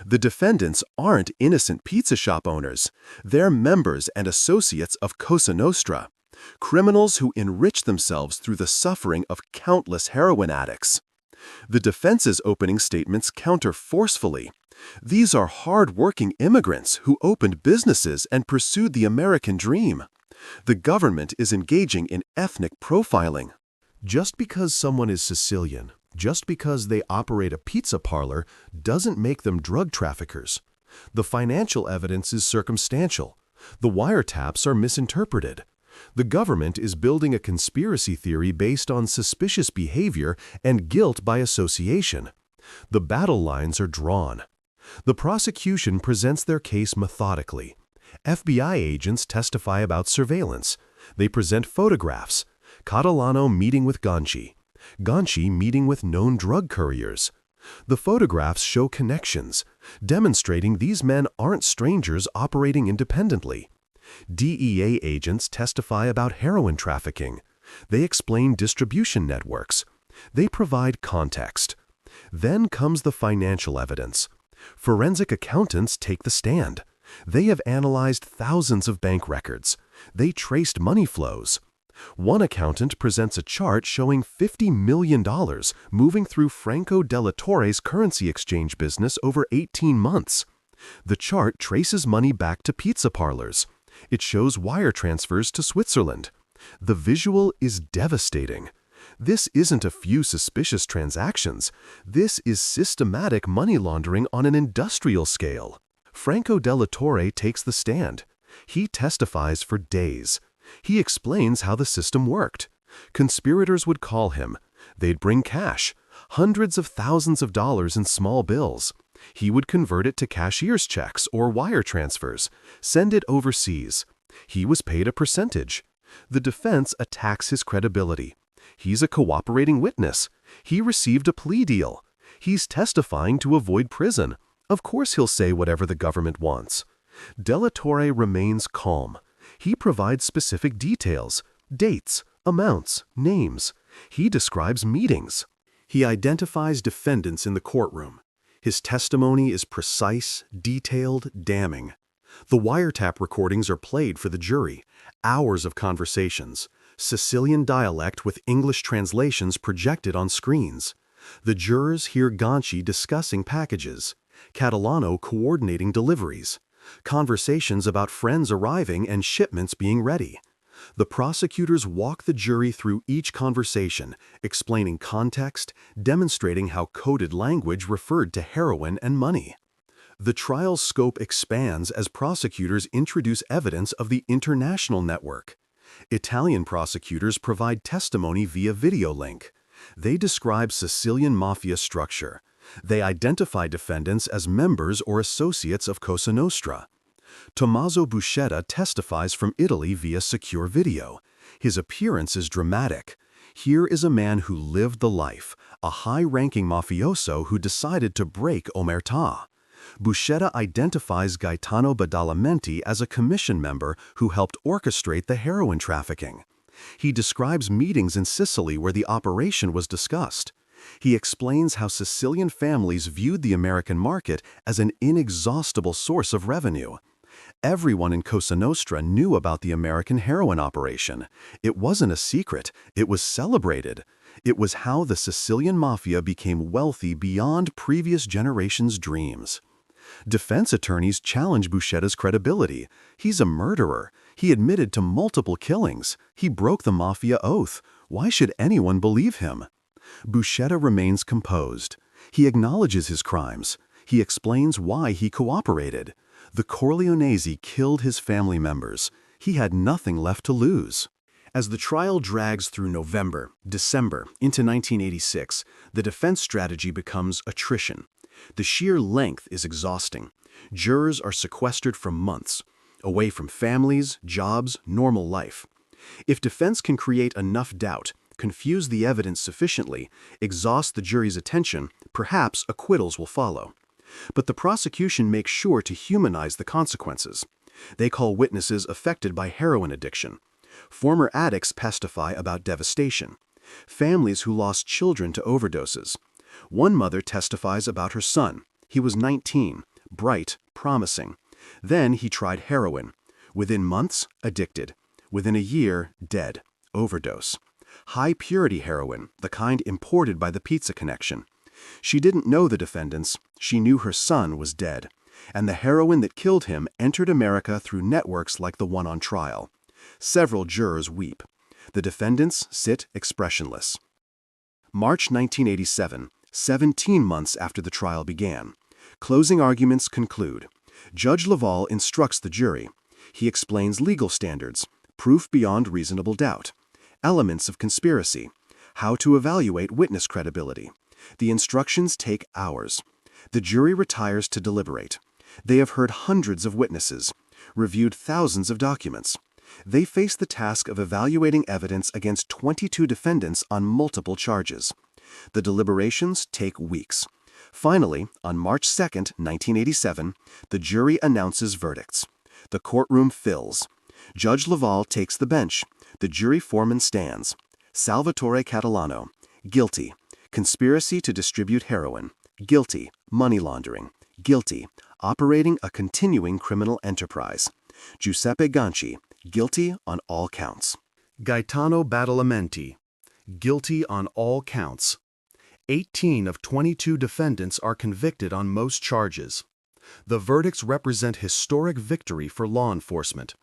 The defendants aren't innocent pizza shop owners. They're members and associates of Cosa Nostra, criminals who enrich themselves through the suffering of countless heroin addicts. The defense's opening statements counter forcefully. These are hard-working immigrants who opened businesses and pursued the American dream. The government is engaging in ethnic profiling. Just because someone is Sicilian, just because they operate a pizza parlor, doesn't make them drug traffickers. The financial evidence is circumstantial. The wiretaps are misinterpreted. The government is building a conspiracy theory based on suspicious behavior and guilt by association. The battle lines are drawn. The prosecution presents their case methodically. FBI agents testify about surveillance. They present photographs. Catalano meeting with Ganci. Ganci meeting with known drug couriers. The photographs show connections, demonstrating these men aren't strangers operating independently. DEA agents testify about heroin trafficking. They explain distribution networks. They provide context. Then comes the financial evidence. Forensic accountants take the stand. They have analyzed thousands of bank records. They traced money flows. One accountant presents a chart showing $50 million moving through Franco Della Torre's currency exchange business over 18 months. The chart traces money back to pizza parlors. It shows wire transfers to Switzerland. The visual is devastating. This isn't a few suspicious transactions. This is systematic money laundering on an industrial scale. Franco Della Torre takes the stand. He testifies for days. He explains how the system worked. Conspirators would call him. They'd bring cash, hundreds of thousands of dollars in small bills. He would convert it to cashier's checks or wire transfers, send it overseas. He was paid a percentage. The defense attacks his credibility. He's a cooperating witness. He received a plea deal. He's testifying to avoid prison. Of course he'll say whatever the government wants. Della Torre remains calm. He provides specific details, dates, amounts, names. He describes meetings. He identifies defendants in the courtroom. His testimony is precise, detailed, damning. The wiretap recordings are played for the jury, hours of conversations, Sicilian dialect with English translations projected on screens. The jurors hear Ganci discussing packages, Catalano coordinating deliveries, conversations about friends arriving and shipments being ready. The prosecutors walk the jury through each conversation, explaining context, demonstrating how coded language referred to heroin and money. The trial's scope expands as prosecutors introduce evidence of the international network. Italian prosecutors provide testimony via video link. They describe Sicilian Mafia structure. They identify defendants as members or associates of Cosa Nostra. Tommaso Buscetta testifies from Italy via secure video. His appearance is dramatic. Here is a man who lived the life, a high-ranking mafioso who decided to break omertà. Buscetta identifies Gaetano Badalamenti as a commission member who helped orchestrate the heroin trafficking. He describes meetings in Sicily where the operation was discussed. He explains how Sicilian families viewed the American market as an inexhaustible source of revenue. Everyone in Cosa Nostra knew about the American heroin operation. It wasn't a secret, it was celebrated. It was how the Sicilian Mafia became wealthy beyond previous generations' dreams. Defense attorneys challenge Buscetta's credibility. He's a murderer. He admitted to multiple killings. He broke the Mafia oath. Why should anyone believe him? Buscetta remains composed. He acknowledges his crimes. He explains why he cooperated. The Corleonese killed his family members. He had nothing left to lose. As the trial drags through November, December, into 1986, the defense strategy becomes attrition. The sheer length is exhausting. Jurors are sequestered for months, away from families, jobs, normal life. If defense can create enough doubt, confuse the evidence sufficiently, exhaust the jury's attention, perhaps acquittals will follow. But the prosecution makes sure to humanize the consequences. They call witnesses affected by heroin addiction. Former addicts testify about devastation. Families who lost children to overdoses. One mother testifies about her son. He was 19, bright, promising. Then he tried heroin. Within months, addicted. Within a year, dead. Overdose. High-purity heroin, the kind imported by the Pizza Connection. She didn't know the defendants. She knew her son was dead. And the heroin that killed him entered America through networks like the one on trial. Several jurors weep. The defendants sit expressionless. March 1987, 17 months after the trial began. Closing arguments conclude. Judge Laval instructs the jury. He explains legal standards, proof beyond reasonable doubt, elements of conspiracy, how to evaluate witness credibility. The instructions take hours. The jury retires to deliberate. They have heard hundreds of witnesses, reviewed thousands of documents. They face the task of evaluating evidence against 22 defendants on multiple charges. The deliberations take weeks. Finally, on March 2, 1987, the jury announces verdicts. The courtroom fills. Judge Laval takes the bench. The jury foreman stands. Salvatore Catalano, guilty. Conspiracy to distribute heroin. Guilty. Money laundering. Guilty. Operating a continuing criminal enterprise. Giuseppe Ganci, guilty on all counts. Gaetano Badalamenti, guilty on all counts. 18 of 22 defendants are convicted on most charges. The verdicts represent historic victory for law enforcement.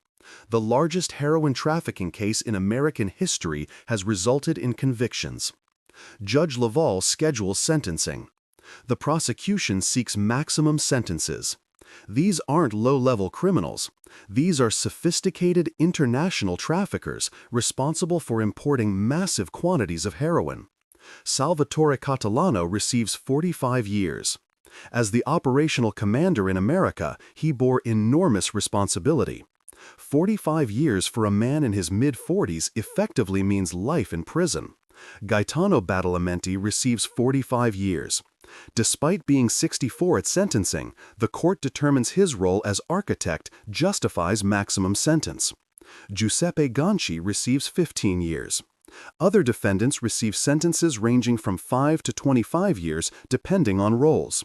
The largest heroin trafficking case in American history has resulted in convictions. Judge Laval schedules sentencing. The prosecution seeks maximum sentences. These aren't low-level criminals. These are sophisticated international traffickers responsible for importing massive quantities of heroin. Salvatore Catalano receives 45 years. As the operational commander in America, he bore enormous responsibility. 45 years for a man in his mid-40s effectively means life in prison. Gaetano Badalamenti receives 45 years. Despite being 64 at sentencing, the court determines his role as architect justifies maximum sentence. Giuseppe Ganci receives 15 years. Other defendants receive sentences ranging from 5 to 25 years depending on roles.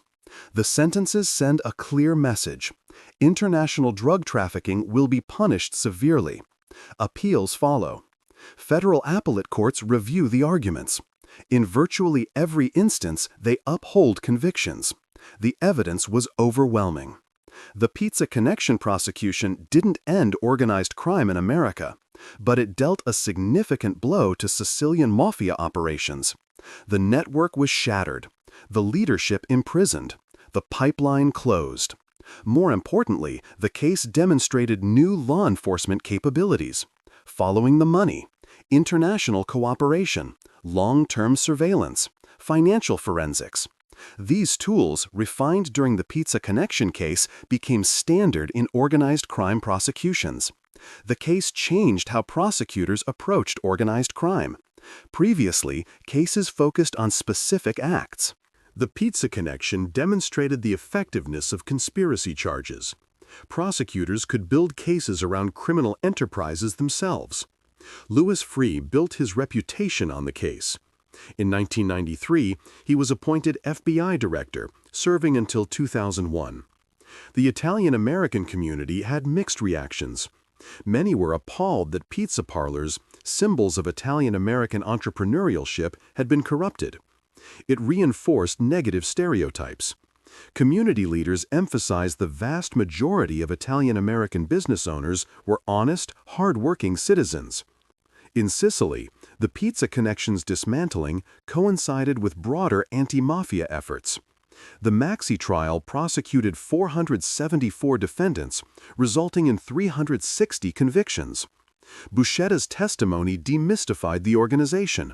The sentences send a clear message. International drug trafficking will be punished severely. Appeals follow. Federal appellate courts review the arguments. In virtually every instance, they uphold convictions. The evidence was overwhelming. The Pizza Connection prosecution didn't end organized crime in America, but it dealt a significant blow to Sicilian Mafia operations. The network was shattered, the leadership imprisoned, the pipeline closed. More importantly, the case demonstrated new law enforcement capabilities. Following the money, international cooperation, long-term surveillance, financial forensics. These tools, refined during the Pizza Connection case, became standard in organized crime prosecutions. The case changed how prosecutors approached organized crime. Previously, cases focused on specific acts. The Pizza Connection demonstrated the effectiveness of conspiracy charges. Prosecutors could build cases around criminal enterprises themselves. Louis Freeh built his reputation on the case. In 1993, he was appointed FBI director, serving until 2001. The Italian-American community had mixed reactions. Many were appalled that pizza parlors, symbols of Italian-American entrepreneurship, had been corrupted. It reinforced negative stereotypes. Community leaders emphasized the vast majority of Italian-American business owners were honest, hard-working citizens. In Sicily, the Pizza Connection's dismantling coincided with broader anti-mafia efforts. The Maxi trial prosecuted 474 defendants, resulting in 360 convictions. Buscetta's testimony demystified the organization.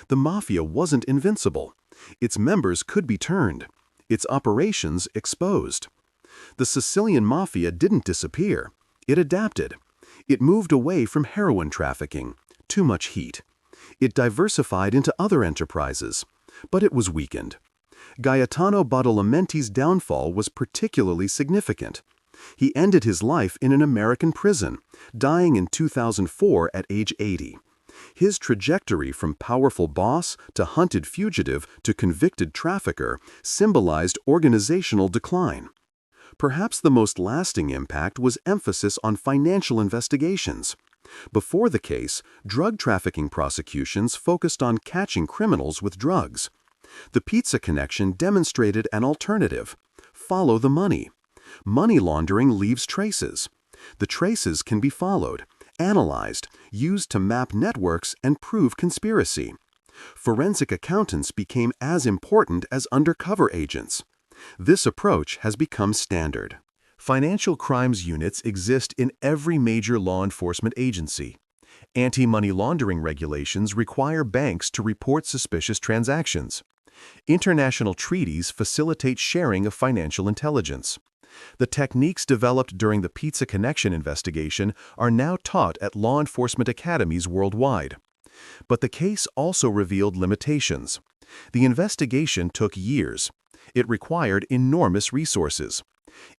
The mafia wasn't invincible. Its members could be turned. Its operations exposed. The Sicilian Mafia didn't disappear. It adapted. It moved away from heroin trafficking. Too much heat. It diversified into other enterprises. But it was weakened. Gaetano Badalamenti's downfall was particularly significant. He ended his life in an American prison, dying in 2004 at age 80. His trajectory from powerful boss to hunted fugitive to convicted trafficker symbolized organizational decline. Perhaps the most lasting impact was emphasis on financial investigations. Before the case, drug trafficking prosecutions focused on catching criminals with drugs. The Pizza connection demonstrated an alternative. Follow the money. Money laundering leaves traces. The traces can be followed, analyzed, used to map networks and prove conspiracy. Forensic accountants became as important as undercover agents. This approach has become standard. Financial crimes units exist in every major law enforcement agency. Anti-money laundering regulations require banks to report suspicious transactions. International treaties facilitate sharing of financial intelligence. The techniques developed during the Pizza Connection investigation are now taught at law enforcement academies worldwide. But the case also revealed limitations. The investigation took years. It required enormous resources.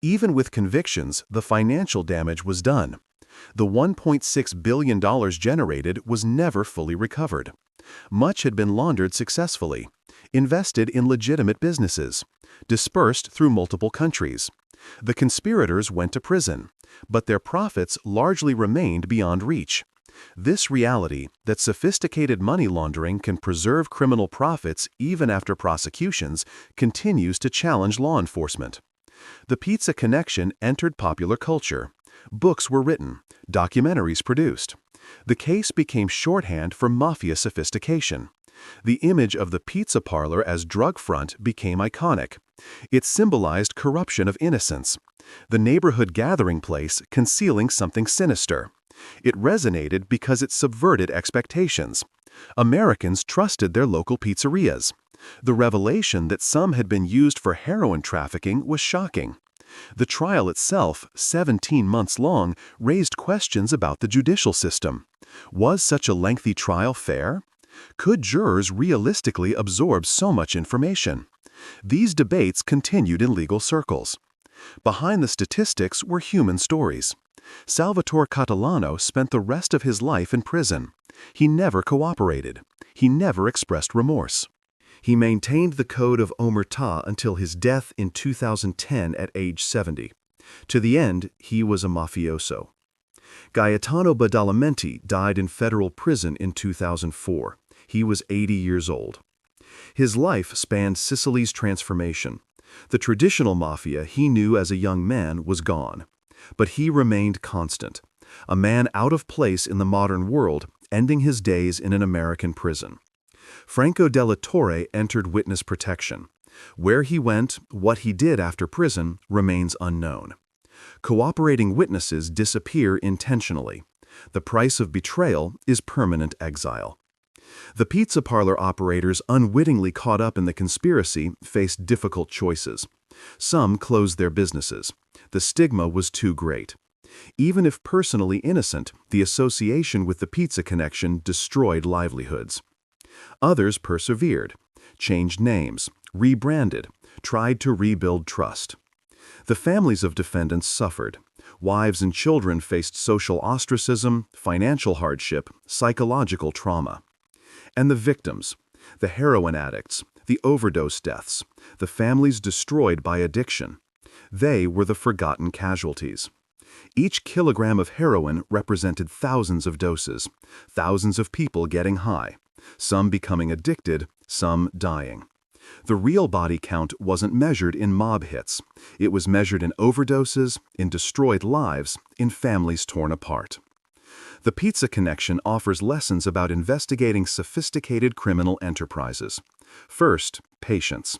Even with convictions, the financial damage was done. The $1.6 billion generated was never fully recovered. Much had been laundered successfully, invested in legitimate businesses, dispersed through multiple countries. The conspirators went to prison, but their profits largely remained beyond reach. This reality, that sophisticated money laundering can preserve criminal profits even after prosecutions, continues to challenge law enforcement. The Pizza Connection entered popular culture. Books were written, documentaries produced. The case became shorthand for mafia sophistication. The image of the pizza parlor as drug front became iconic. It symbolized corruption of innocence, the neighborhood gathering place concealing something sinister. It resonated because it subverted expectations. Americans trusted their local pizzerias. The revelation that some had been used for heroin trafficking was shocking. The trial itself, 17 months long, raised questions about the judicial system. Was such a lengthy trial fair? Could jurors realistically absorb so much information? These debates continued in legal circles. Behind the statistics were human stories. Salvatore Catalano spent the rest of his life in prison. He never cooperated. He never expressed remorse. He maintained the code of omertà until his death in 2010 at age 70. To the end, he was a mafioso. Gaetano Badalamenti died in federal prison in 2004. He was 80 years old. His life spanned Sicily's transformation. The traditional mafia he knew as a young man was gone. But he remained constant, a man out of place in the modern world, ending his days in an American prison. Franco Della Torre entered witness protection. Where he went, what he did after prison, remains unknown. Cooperating witnesses disappear intentionally. The price of betrayal is permanent exile. The pizza parlor operators unwittingly caught up in the conspiracy faced difficult choices. Some closed their businesses. The stigma was too great. Even if personally innocent, the association with the Pizza Connection destroyed livelihoods. Others persevered, changed names, rebranded, tried to rebuild trust. The families of defendants suffered. Wives and children faced social ostracism, financial hardship, psychological trauma. And the victims, the heroin addicts, the overdose deaths, the families destroyed by addiction. They were the forgotten casualties. Each kilogram of heroin represented thousands of doses, thousands of people getting high, some becoming addicted, some dying. The real body count wasn't measured in mob hits. It was measured in overdoses, in destroyed lives, in families torn apart. The Pizza Connection offers lessons about investigating sophisticated criminal enterprises. First, patience.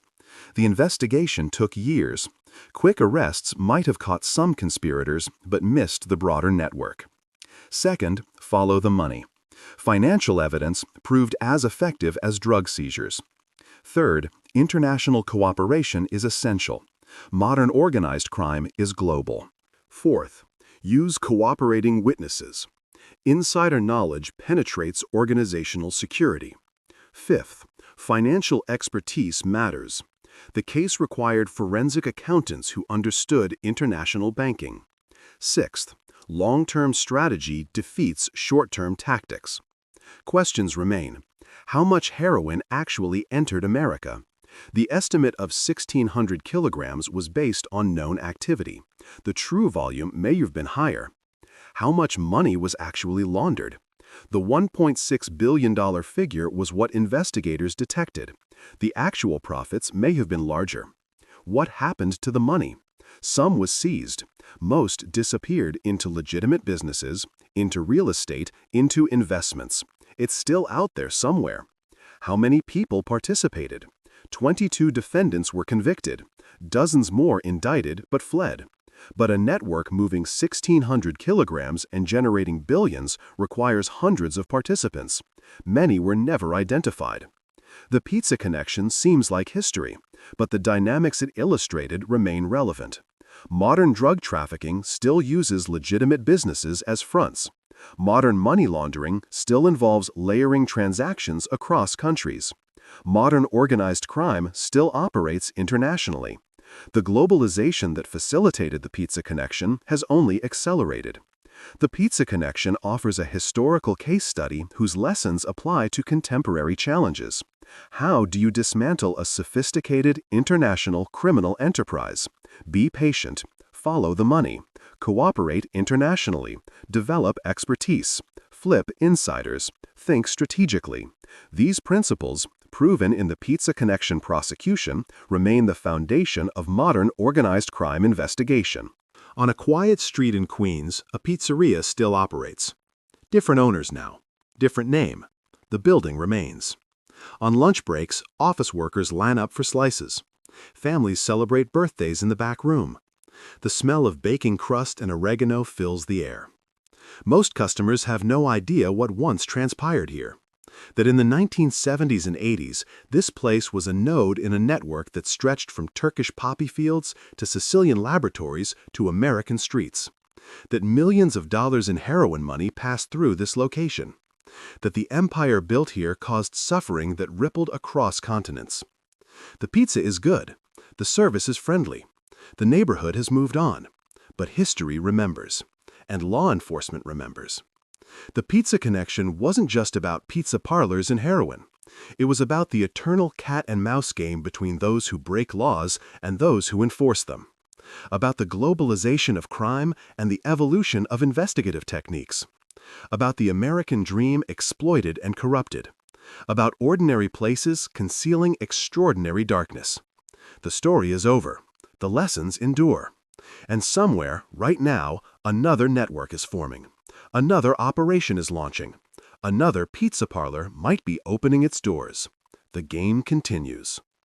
The investigation took years. Quick arrests might have caught some conspirators, but missed the broader network. Second, follow the money. Financial evidence proved as effective as drug seizures. Third, international cooperation is essential. Modern organized crime is global. Fourth, use cooperating witnesses. Insider knowledge penetrates organizational security. Fifth, financial expertise matters. The case required forensic accountants who understood international banking. Sixth, long-term strategy defeats short-term tactics. Questions remain. How much heroin actually entered America? The estimate of 1,600 kilograms was based on known activity. The true volume may have been higher. How much money was actually laundered? The $1.6 billion figure was what investigators detected. The actual profits may have been larger. What happened to the money? Some was seized. Most disappeared into legitimate businesses, into real estate, into investments. It's still out there somewhere. How many people participated? 22 defendants were convicted. Dozens more indicted but fled. But a network moving 1,600 kilograms and generating billions requires hundreds of participants. Many were never identified. The pizza connection seems like history, but the dynamics it illustrated remain relevant. Modern drug trafficking still uses legitimate businesses as fronts. Modern money laundering still involves layering transactions across countries. Modern organized crime still operates internationally. The globalization that facilitated the pizza connection has only accelerated. The pizza connection offers a historical case study whose lessons apply to contemporary challenges. How do you dismantle a sophisticated international criminal enterprise? Be patient, follow the money, cooperate internationally, develop expertise, flip insiders, think strategically. These principles, proven in the Pizza Connection prosecution, remain the foundation of modern organized crime investigation. On a quiet street in Queens, a pizzeria still operates. Different owners now, different name. The building remains. On lunch breaks, office workers line up for slices. Families celebrate birthdays in the back room. The smell of baking crust and oregano fills the air. Most customers have no idea what once transpired here. That in the 1970s and 80s, this place was a node in a network that stretched from Turkish poppy fields to Sicilian laboratories to American streets. That millions of dollars in heroin money passed through this location. That the empire built here caused suffering that rippled across continents. The pizza is good. The service is friendly. The neighborhood has moved on. But history remembers. And law enforcement remembers. The Pizza Connection wasn't just about pizza parlors and heroin. It was about the eternal cat-and-mouse game between those who break laws and those who enforce them. About the globalization of crime and the evolution of investigative techniques. About the American dream exploited and corrupted. About ordinary places concealing extraordinary darkness. The story is over. The lessons endure. And somewhere, right now, another network is forming. Another operation is launching. Another pizza parlor might be opening its doors. The game continues.